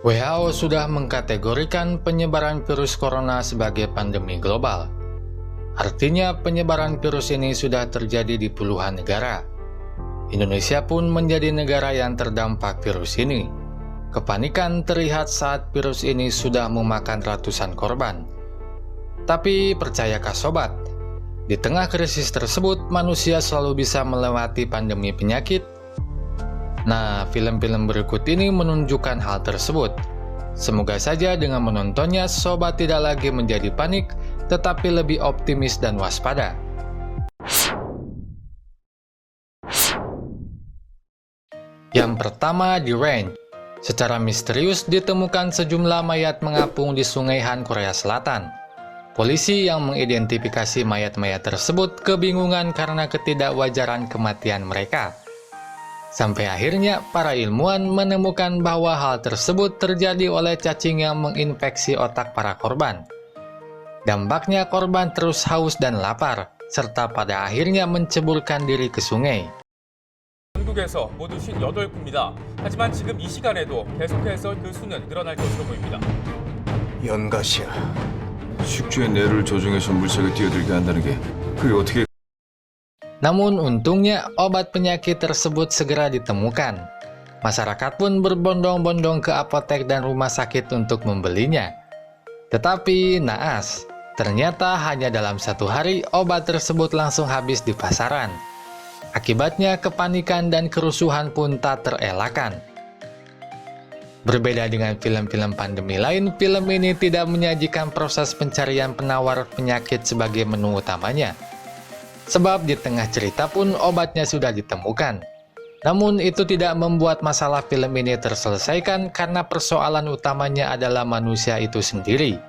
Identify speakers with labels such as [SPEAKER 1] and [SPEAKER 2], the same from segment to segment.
[SPEAKER 1] WHO sudah mengkategorikan penyebaran virus corona sebagai pandemi global. Artinya penyebaran virus ini sudah terjadi di puluhan negara. Indonesia pun menjadi negara yang terdampak virus ini. Kepanikan terlihat saat virus ini sudah memakan ratusan korban. Tapi percayakah sobat, di tengah krisis tersebut manusia selalu bisa melewati pandemi penyakit? Nah, film-film berikut ini menunjukkan hal tersebut. Semoga saja dengan menontonnya, sobat tidak lagi menjadi panik, tetapi lebih optimis dan waspada. Yang pertama, di Range. Secara misterius ditemukan sejumlah mayat mengapung di Sungai Han, Korea Selatan. Polisi yang mengidentifikasi mayat-mayat tersebut kebingungan karena ketidakwajaran kematian mereka. Sampai akhirnya para ilmuwan menemukan bahwa hal tersebut terjadi oleh cacing yang menginfeksi otak para korban. Dampaknya korban terus haus dan lapar, serta pada akhirnya menceburkan diri ke sungai.
[SPEAKER 2] 전국에서 모두 58구입니다. 하지만 지금 이 시간에도 계속해서 그 수는 늘어날 것으로 보입니다.
[SPEAKER 3] 연가시야.
[SPEAKER 4] 숙주의 뇌를 조종해서 물색에 뛰어들게 한다는 게 그게 어떻게...
[SPEAKER 1] Namun untungnya obat penyakit tersebut segera ditemukan. Masyarakat pun berbondong-bondong ke apotek dan rumah sakit untuk membelinya. Tetapi naas, ternyata hanya dalam 1 hari obat tersebut langsung habis di pasaran. Akibatnya kepanikan dan kerusuhan pun tak terelakkan. Berbeda dengan film-film pandemi lain, film ini tidak menyajikan proses pencarian penawar penyakit sebagai menu utamanya. Sebab di tengah cerita pun obatnya sudah ditemukan. Namun itu tidak membuat masalah film ini terselesaikan karena persoalan utamanya adalah manusia itu sendiri.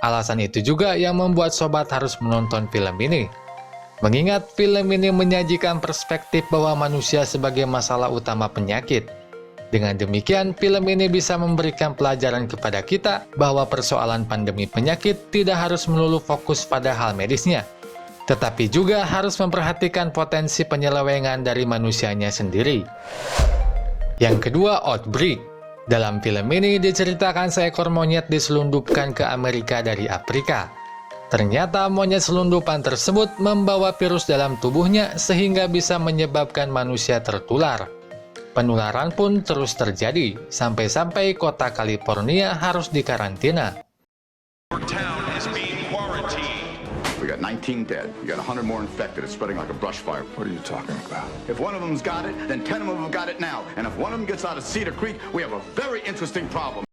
[SPEAKER 1] Alasan itu juga yang membuat sobat harus menonton film ini. Mengingat film ini menyajikan perspektif bahwa manusia sebagai masalah utama penyakit. Dengan demikian, film ini bisa memberikan pelajaran kepada kita bahwa persoalan pandemi penyakit tidak harus melulu fokus pada hal medisnya, tetapi juga harus memperhatikan potensi penyelewengan dari manusianya sendiri. Yang kedua, Outbreak. Dalam film ini diceritakan seekor monyet diselundupkan ke Amerika dari Afrika. Ternyata monyet selundupan tersebut membawa virus dalam tubuhnya sehingga bisa menyebabkan manusia tertular. Penularan pun terus terjadi, sampai-sampai kota California harus dikarantina.
[SPEAKER 5] We got 19 dead. You got 100 more infected. It's spreading like a brush fire.
[SPEAKER 4] What are you talking about?
[SPEAKER 5] If one of them's got it, then 10 of them have got it now. And if one of them gets out of Cedar Creek, we have a very interesting problem.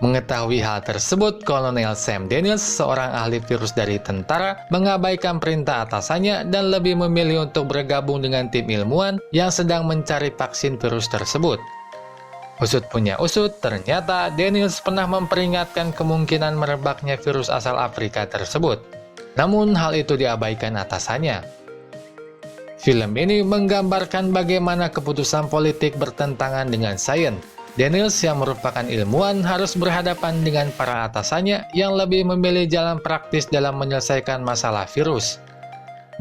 [SPEAKER 1] Mengetahui hal tersebut, Kolonel Sam Daniels, seorang ahli virus dari tentara, mengabaikan perintah atasannya dan lebih memilih untuk bergabung dengan tim ilmuwan yang sedang mencari vaksin virus tersebut. Usut punya usut, ternyata Daniels pernah memperingatkan kemungkinan merebaknya virus asal Afrika tersebut. Namun hal itu diabaikan atasannya. Film ini menggambarkan bagaimana keputusan politik bertentangan dengan sains. Daniels yang merupakan ilmuwan harus berhadapan dengan para atasannya yang lebih memilih jalan praktis dalam menyelesaikan masalah virus.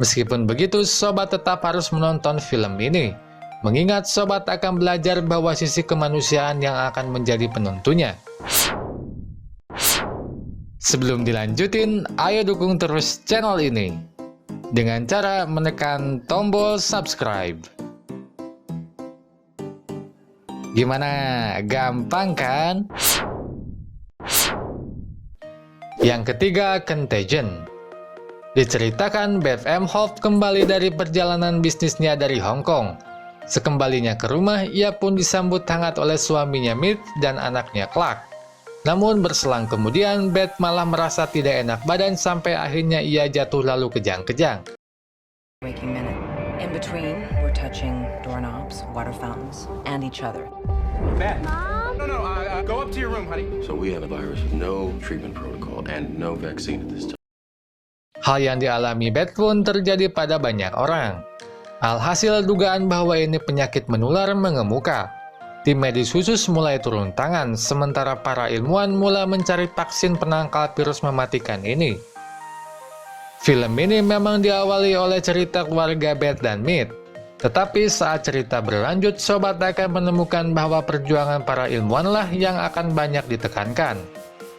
[SPEAKER 1] Meskipun begitu, sobat tetap harus menonton film ini, mengingat sobat akan belajar bahwa sisi kemanusiaan yang akan menjadi penentunya. Sebelum dilanjutin, ayo dukung terus channel ini dengan cara menekan tombol subscribe. Gimana? Gampang kan? Yang ketiga, Contagion. Diceritakan Beth Emhoff kembali dari perjalanan bisnisnya dari Hong Kong. Sekembalinya ke rumah, ia pun disambut hangat oleh suaminya Mitch dan anaknya Clark. Namun berselang kemudian, Beth malah merasa tidak enak badan sampai akhirnya ia jatuh lalu kejang-kejang.
[SPEAKER 6] Waking minute. In between, we're touching doorknobs, water fountains, and each other.
[SPEAKER 2] Beth. No, go up to your room, honey.
[SPEAKER 7] So we have a virus with no treatment protocol and no vaccine at this time.
[SPEAKER 1] Hal yang dialami Beth pun terjadi pada banyak orang. Alhasil dugaan bahwa ini penyakit menular mengemuka. Tim medis khusus mulai turun tangan, sementara para ilmuwan mulai mencari vaksin penangkal virus mematikan ini. Film ini memang diawali oleh cerita keluarga Beth dan Mitch. Tetapi saat cerita berlanjut, sobat akan menemukan bahwa perjuangan para ilmuwanlah yang akan banyak ditekankan.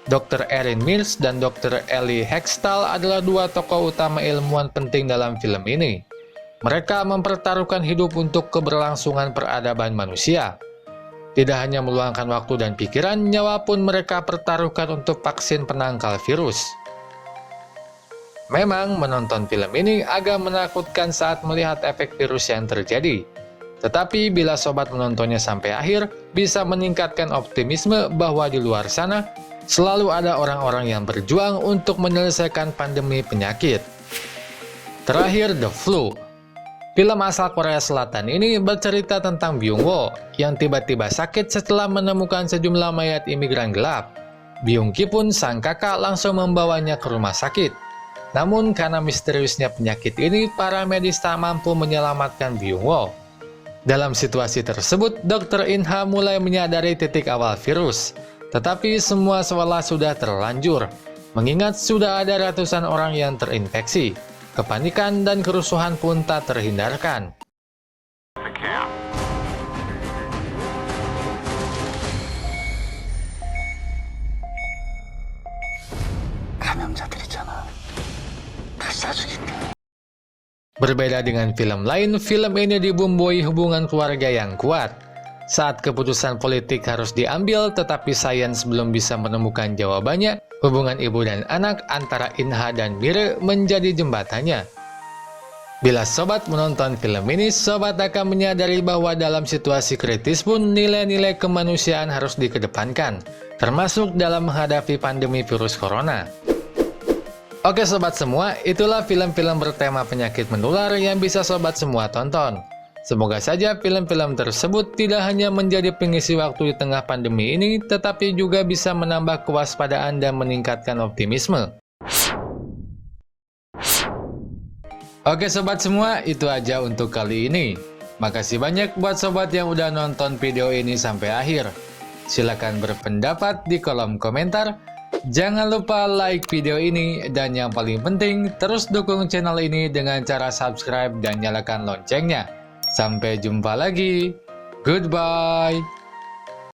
[SPEAKER 1] Dr. Erin Mears dan Dr. Ellie Hextall adalah dua tokoh utama ilmuwan penting dalam film ini. Mereka mempertaruhkan hidup untuk keberlangsungan peradaban manusia. Tidak hanya meluangkan waktu dan pikiran, nyawa pun mereka pertaruhkan untuk vaksin penangkal virus. Memang menonton film ini agak menakutkan saat melihat efek virus yang terjadi. Tetapi bila sobat menontonnya sampai akhir, bisa meningkatkan optimisme bahwa di luar sana selalu ada orang-orang yang berjuang untuk menyelesaikan pandemi penyakit. Terakhir, The Flu. Film asal Korea Selatan ini bercerita tentang Byung-woo yang tiba-tiba sakit setelah menemukan sejumlah mayat imigran gelap. Byung-ki pun sang kakak langsung membawanya ke rumah sakit. Namun karena misteriusnya penyakit ini, para medis tak mampu menyelamatkan Byung-woo. Dalam situasi tersebut, Dr. In-ha mulai menyadari titik awal virus. Tetapi semua seolah sudah terlanjur, mengingat sudah ada ratusan orang yang terinfeksi. Kepanikan dan kerusuhan pun tak terhindarkan. Berbeda dengan film lain, film ini dibumbui hubungan keluarga yang kuat. Saat keputusan politik harus diambil, tetapi sains belum bisa menemukan jawabannya, hubungan ibu dan anak antara In-ha dan Mire menjadi jembatannya. Bila sobat menonton film ini, sobat akan menyadari bahwa dalam situasi kritis pun nilai-nilai kemanusiaan harus dikedepankan, termasuk dalam menghadapi pandemi virus corona. Oke sobat semua, itulah film-film bertema penyakit menular yang bisa sobat semua tonton. Semoga saja film-film tersebut tidak hanya menjadi pengisi waktu di tengah pandemi ini, tetapi juga bisa menambah kewaspadaan dan meningkatkan optimisme. Oke sobat semua, itu aja untuk kali ini. Makasih banyak buat sobat yang udah nonton video ini sampai akhir. Silahkan berpendapat di kolom komentar. Jangan lupa like video ini, dan yang paling penting, terus dukung channel ini dengan cara subscribe dan nyalakan loncengnya. Sampai jumpa lagi. Goodbye.